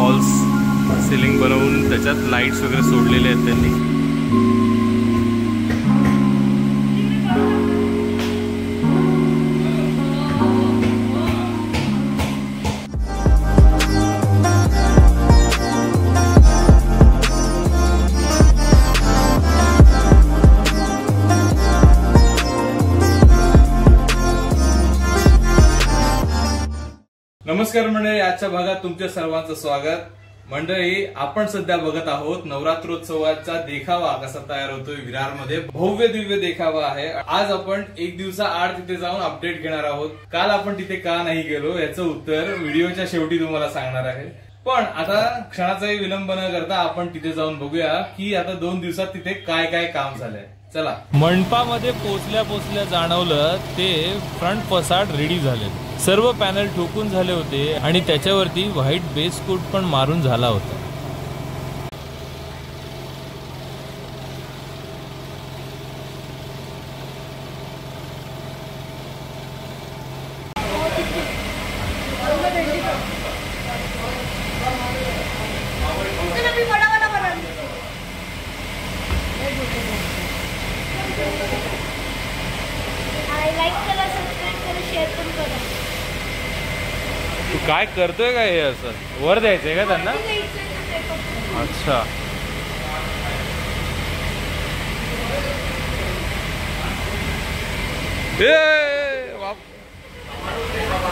False ceiling बनवून त्याच्यात lights वगैरे सोडलेले आहेत त्यांनी। नमस्कार मंडळी, आजच्या भागात तुमच्या सर्वांचं स्वागत। मंडळी, आपण सध्या बघत आहोत नवरात्रोत्सवाचा देखावा कसा तयार होतोय विरारमध्ये। भव्य दिव्य देखावा आहे। आज आपण एक दिवसाआड तिथे जाऊन अपडेट घेणार आहोत। काल आपण तिथे का नाही गेलो याचं उत्तर व्हिडिओच्या शेवटी तुम्हाला सांगणार आहे। पण आता क्षणाचाही विलंब न करता आपण तिथे जाऊन बघूया की आता 2 दिवसात तिथे काय काय काम झालंय। चला। मंडपामध्ये पोचल्या जाणवलं ते फ्रंट फसाड रेडी झाले। सर्व पॅनल ठोकून झाले होते आणि त्याच्यावरती व्हाईट बेस कोट पण मारून झाला होता। तू काय करतोय का हे असं वर द्यायचंय का त्यांना? अच्छा,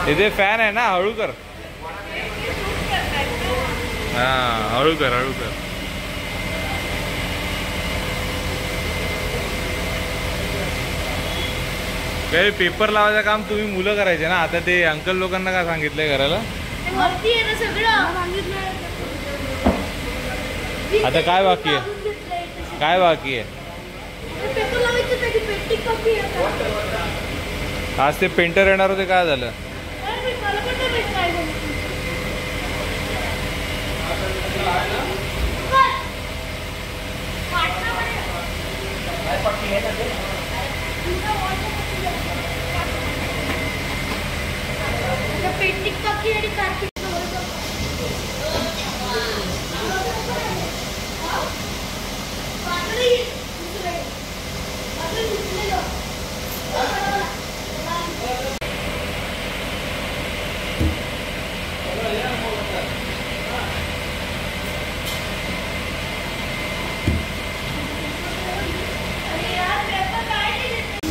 इथे फॅन आहे ना, हळू कर। हा, हळू कर हळू कर। काही पेपर लावायचं काम तुम्ही मुलं करायचे ना, आता ते अंकल लोकांना काय सांगितलंय करायला? आता काय बाकी आहे? काय बाकी आहे? आज ते पेंटर येणार होते, काय झालं?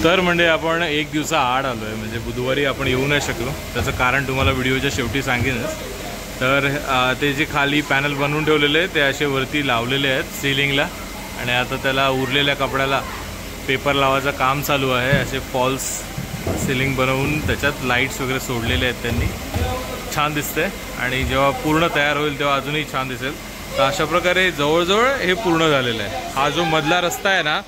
तर म्हणजे आपण एक दिवसाआड आलोय, म्हणजे बुधवारी आपण येऊ नाही शकलो। त्याचं कारण तुम्हाला व्हिडिओच्या शेवटी सांगेनच। तर ते जे खाली पॅनल बनवून ठेवलेले ते असे वरती लावलेले आहेत सिलिंगला, आणि आता त्याला उरलेल्या कपड्याला पेपर लावायचं काम चालू आहे। असे फॉल्स सिलिंग बनवून त्याच्यात लाईट्स वगैरे सोडलेले आहेत त्यांनी। छान दिसतंय आणि जेव्हा पूर्ण तयार होईल तेव्हा अजूनही छान दिसेल। तर अशा प्रकारे जवळजवळ हे पूर्ण झालेलं आहे। हा जो मधला रस्ता आहे ना,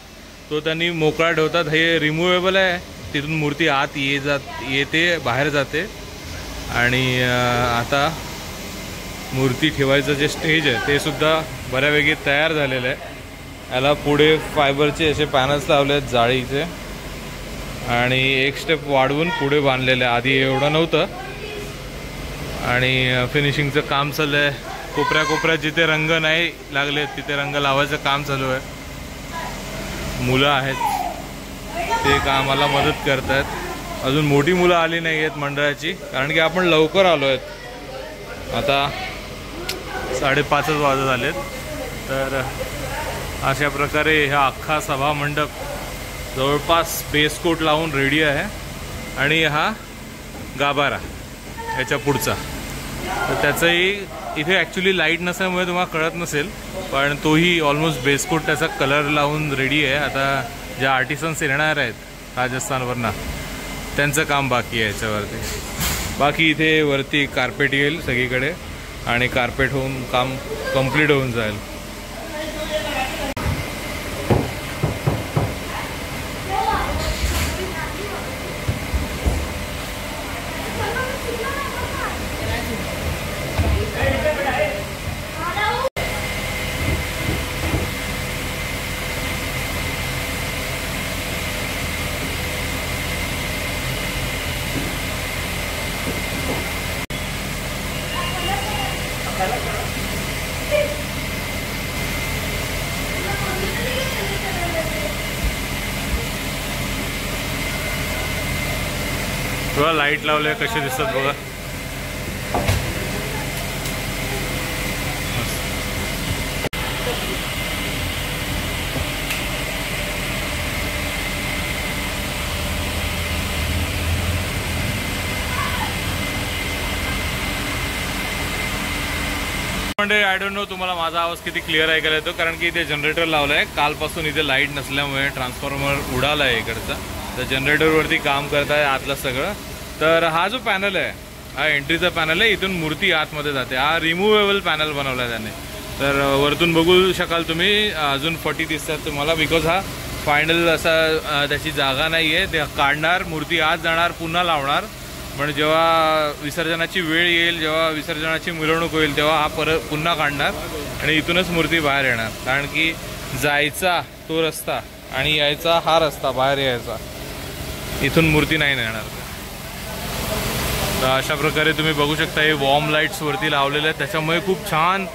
तो त्यांनी मोकळा ठेवतात। हे रिमूवेबल आहे, तिथून मूर्ती आत येते बाहेर जाते। आणि आता मूर्ती ठेवायचं जे स्टेज आहे ते सुद्धा बऱ्यापैकी तयार झालेलं आहे। याला पुढे फायबरचे असे पॅनल्स लावले आहेत जाळीचे, आणि एक स्टेप वाढवून पुढे बांधलेलं आहे। आधी एवढं नव्हतं। आणि फिनिशिंगचं काम चालू आहे। कोपऱ्यात जिथे रंग नाही लागले तिथे रंग लावायचं काम चालू आहे। मुलं आहेत ते कामाला मदत करत आहेत। अजून मोठी मुलं आली नाही आहेत मंडळाची, कारण की आपण लवकर आलो आहेत। आता 5:30 वाजत आलेत। तर अशा प्रकारे हा अख्खा सभा मंडप जवळपास बेस कोट लावून रेडी आहे। आणि हा गाभारा याच्या पुढचा, तर त्याचंही इथे ॲक्च्युली लाईट नसल्यामुळे तुम्हाला कळत नसेल, पण तोही ऑलमोस्ट बेसकोट त्याचा कलर लावून रेडी आहे। आता ज्या आर्टिसन्स येणार आहेत राजस्थानवरनं त्यांचं काम बाकी आहे याच्यावरती। बाकी इथे वरती कार्पेट येईल सगळीकडे, आणि कार्पेट होऊन काम कंप्लीट होऊन जाईल। बघा लाईट लावले कसे दिसतात बघा. म्हणजे आय डोंट नो तुम्हाला माझा आवाज किती क्लिअर ऐकायला येतो, कारण की इथे जनरेटर लावलं आहे. कालपासून इथे लाईट नसल्यामुळे ट्रान्सफॉर्मर उडाला आहे इकडचा, तर जनरेटरवरती काम करत आहे आतलं सगळं. तर हा जो पॅनल आहे हा एंट्रीचा पॅनल आहे, इथून मूर्ती आतमध्ये जाते. हा रिमूवेबल पॅनल बनवला आहे त्याने. तर वरतून बघू शकाल तुम्ही, अजून फटी दिसतात तुम्हाला, बिकॉज हा फायनल असा त्याची जागा नाही आहे. ते काढणार, मूर्ती आत जाणार, पुन्हा लावणार. पण जेव्हा विसर्जनाची वेळ येईल, जेव्हा विसर्जनाची मिरवणूक होईल, तेव्हा हा परत पुन्हा काढणार आणि इथूनच मूर्ती बाहेर येणार. कारण की जायचा तो रस्ता आणि यायचा हा रस्ता, बाहेर यायचा, इथून मूर्ती नाही येणार. तर अशा प्रकारे तुम्ही बघू शकता हे वॉर्म लाईट्स वरती लावलेले आहेत. त्याच्यामुळे खूप छान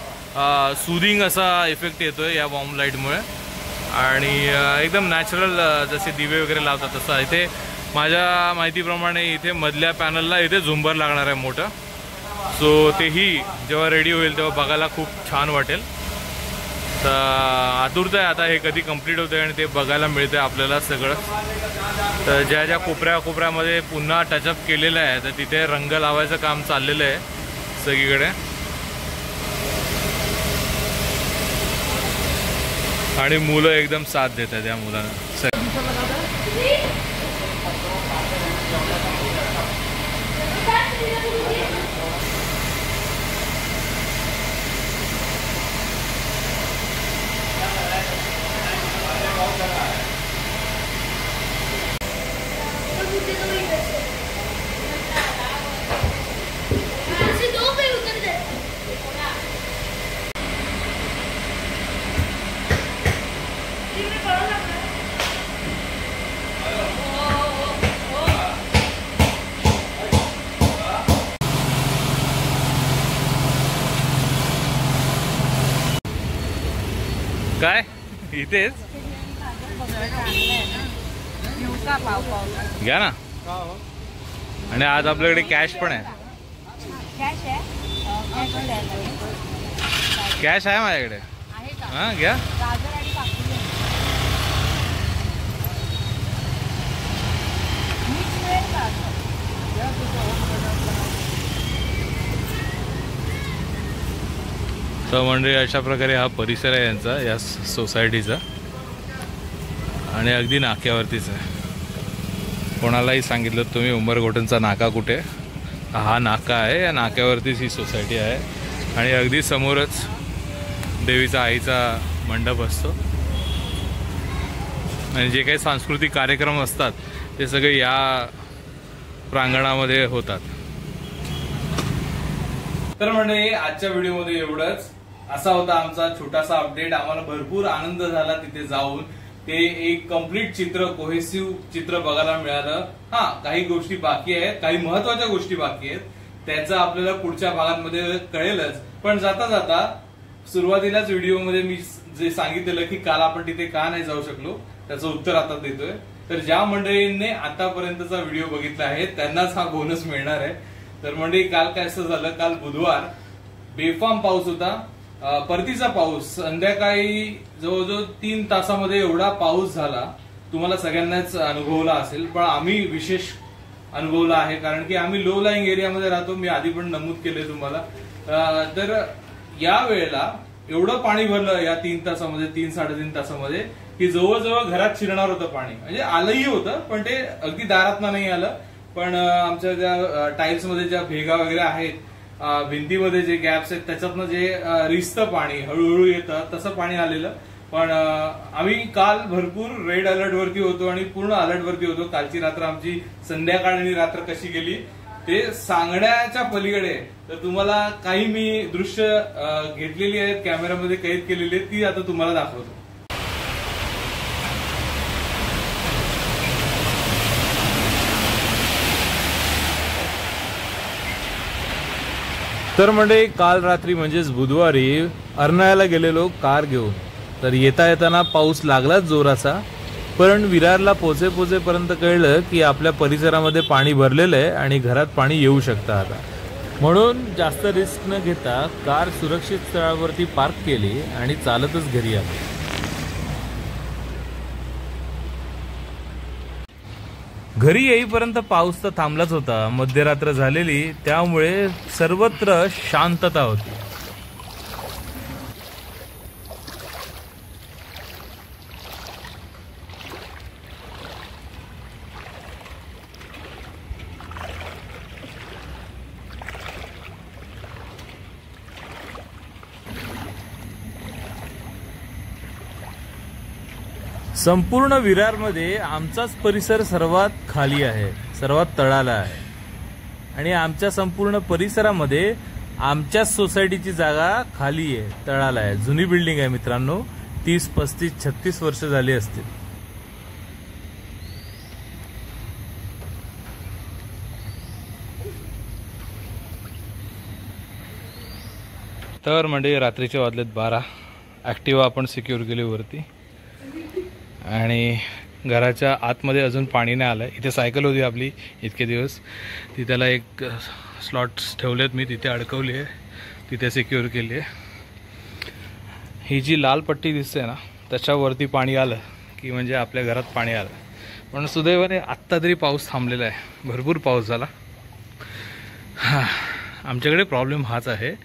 सुदिंग असा इफेक्ट येतोय या वॉर्म लाईटमुळे. आणि एकदम नॅचरल जसे दिवे वगैरे लावतात तसं. इथे माझ्या माहितीप्रमाणे इथे मधल्या पॅनलला इथे झुंबर लागणार आहे मोठं. सो तेही जेव्हा रेडी होईल तेव्हा बघायला खूप छान वाटेल. तर आतुरता आहे आता हे कधी कंप्लीट होतं आणि ते बघायला मिळतं आपल्याला सगळं. तर ज्या ज्या कोपऱ्यामध्ये पुन्हा टचअप केलेलं आहे, तर तिथे रंग लावायचं काम चाललेलं आहे सगळीकडे. आणि मुलं एकदम साथ देतात या मुलांना. काय इथेच घ्या ना. आणि आज आपल्याकडे कॅश पण आहे. कॅश आहे माझ्याकडे. हां घ्या. तर म्हणजे अशा प्रकारे हा परिसर आहे यांचा, या सोसायटीचा. आणि अगदी नाक्यावरतीच आहे. कोणालाही सांगितलं तुम्ही उंबरघोटनचा नाका कुठे, हा नाका आहे. या नाक्यावरतीच ही सोसायटी आहे. आणि अगदी समोरच देवीचा आईचा मंडप असतो. आणि जे काही सांस्कृतिक कार्यक्रम असतात ते सगळे या प्रांगणामध्ये होतात. तर म्हणजे आजच्या व्हिडिओमध्ये एवढंच. असा होता आमचा छोटासा अपडेट. आम्हाला भरपूर आनंद झाला तिथे जाऊन. ते एक कम्प्लीट चित्र, कोहेसिव्ह चित्र बघायला मिळालं. हा, काही गोष्टी बाकी आहेत, काही महत्वाच्या गोष्टी बाकी आहेत, त्याचं आपल्याला पुढच्या भागांमध्ये कळेलच. पण जाता जाता सुरुवातीलाच व्हिडिओमध्ये मी जे सांगितलेलं की काल आपण तिथे का नाही जाऊ शकलो, त्याचं उत्तर आता देतोय. तर ज्या मंडळींनी आतापर्यंतचा व्हिडिओ बघितला आहे त्यांनाच हा बोनस मिळणार आहे. तर मंडळी, काल काय असं झालं, काल बुधवार बेफाम पाऊस होता. परतीचा पाऊस संध्याकाळी जवळजवळ 3 तासामध्ये एवढा पाऊस झाला, तुम्हाला सगळ्यांनाच अनुभवला असेल. पण आम्ही विशेष अनुभवला आहे, कारण की आम्ही लो लाईंग एरियामध्ये राहतो. मी आधी पण नमूद केले तुम्हाला. तर या वेळेला एवढं पाणी भरलं या 3 तासामध्ये, 3-3.5 तासामध्ये, की जवळजवळ घरात शिरणार होतं पाणी. म्हणजे आलंही होतं, पण ते अगदी दारातनं नाही आलं. पण आमच्या ज्या टाईल्स मध्ये ज्या भेगा वगैरे आहेत, भिंतीमध्ये जे गॅप्स आहेत, त्याच्यातनं जे रिसतं पाणी हळूहळू येतं तसं पाणी आलेलं. पण आम्ही काल भरपूर रेड अलर्ट वरती होतो आणि पूर्ण अलर्ट वरती होतो. कालची रात्र आमची संध्याकाळ आणि रात्र कशी गेली ते सांगण्याच्या पलीकडे. तर तुम्हाला काही मी दृश्य घेतलेली आहेत, कॅमेऱ्यामध्ये कैद केलेली आहेत, ती आता तुम्हाला दाखवतो. तर म्हणजे काल रात्री म्हणजेच बुधवारी अर्नाळ्याला गेलेलो कार घेऊन. तर येता येताना पाऊस लागलाच जोराचा. पण विरारला पोचेपर्यंत कळलं की आपल्या परिसरामध्ये पाणी भरलेलं आहे आणि घरात पाणी येऊ शकतं आता. म्हणून जास्त रिस्क न घेता कार सुरक्षित स्थळावरती पार्क केली आणि चालतच घरी आलो. घरी येईपर्यंत पाऊस तर थांबलाच होता. मध्यरात्र झालेली, त्यामुळे सर्वत्र शांतता होती. संपूर्ण विरारमध्ये आमचाच परिसर सर्वात खाली आहे, सर्वात तळाला आहे. आणि आमच्या संपूर्ण परिसरामध्ये आमच्याच सोसायटीची जागा खाली आहे, तळाला आहे. जुनी बिल्डिंग आहे मित्रांनो, 30, 35, 36 वर्ष झाली असतील. तर म्हणजे रात्रीचे वाजलेत 12. ॲक्टिवा आपण सिक्युअर केली वरती आणि घराच्या आतमध्ये अजून पाणी नाही आलं. इथे सायकल होती आपली इतके दिवस, ती त्याला एक स्लॉट्स ठेवलेत मी, तिथे अडकवली आहे, तिथे सिक्युअर केली आहे. ही जी लाल पट्टी दिसते ना, त्याच्यावरती पाणी आलं की म्हणजे आपल्या घरात पाणी आलं. पण सुदैवाने आत्ता तरी पाऊस थांबलेला आहे, भरपूर पाऊस झाला. आमच्याकडे प्रॉब्लेम हाच आहे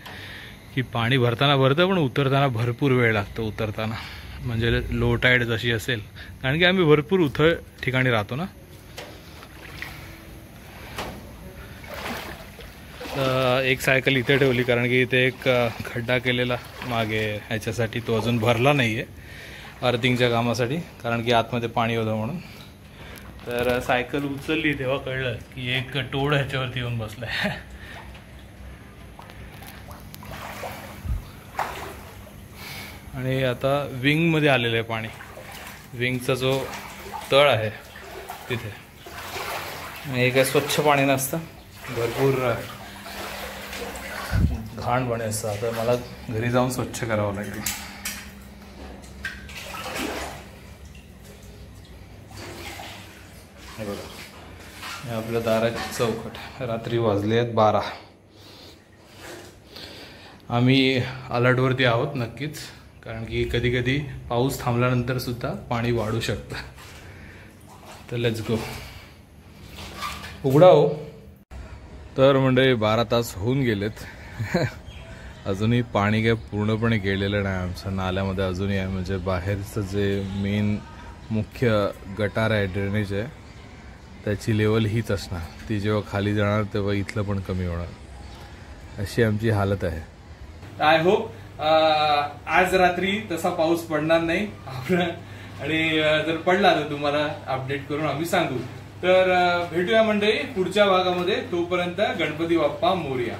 की पाणी भरताना भरतं, पण उतरताना भरपूर वेळ लागतो. उतरताना म्हणजे लो टाईड जशी असेल, कारण की आम्ही भरपूर उथळ ठिकाणी राहतो ना. एक सायकल इथे ठेवली कारण की इथे एक खड्डा केलेला मागे ह्याच्यासाठी, तो अजून भरला नाही आहे अर्थिंगच्या कामासाठी, कारण की आतमध्ये पाणी होतं म्हणून. तर सायकल उचलली तेव्हा कळलं की एक टोड ह्याच्यावरती येऊन बसलाय. आणि आता विंगमध्ये आलेलं आहे पाणी. विंगचा जो तळ आहे तिथे हे काय स्वच्छ पाणी नसतं, भरपूर घाण पाणी असतं. आता मला घरी जाऊन स्वच्छ करावं लागेल. हे बघा, हे आपल्या दाराची चौकट. रात्री वाजले आहेत 12. आम्ही अलर्टवरती आहोत नक्कीच, कारण की कधी कधी पाऊस थांबल्यानंतर सुद्धा पाणी वाढू शकतं. तर लेट्स गो. उघडा हो. तर म्हणजे 12 तास होऊन गेलेत. अजूनही पाणी काय पूर्णपणे गेलेलं नाही आमच्या नाल्यामध्ये अजूनही आहे. म्हणजे बाहेरचं जे मेन मुख्य गटार आहे, ड्रेनेज आहे, त्याची लेवल हीच असणार. ती जेव्हा खाली जाणार तेव्हा इथलं पण कमी होणार, अशी आमची हालत आहे. आय होप आज रात्री तसा पाऊस पडणार नाही आणि जर पडला तर तुम्हाला अपडेट करून आम्ही सांगू. तर भेटूया मंडळी पुढच्या भागामध्ये. तोपर्यंत गणपती बाप्पा मोरया.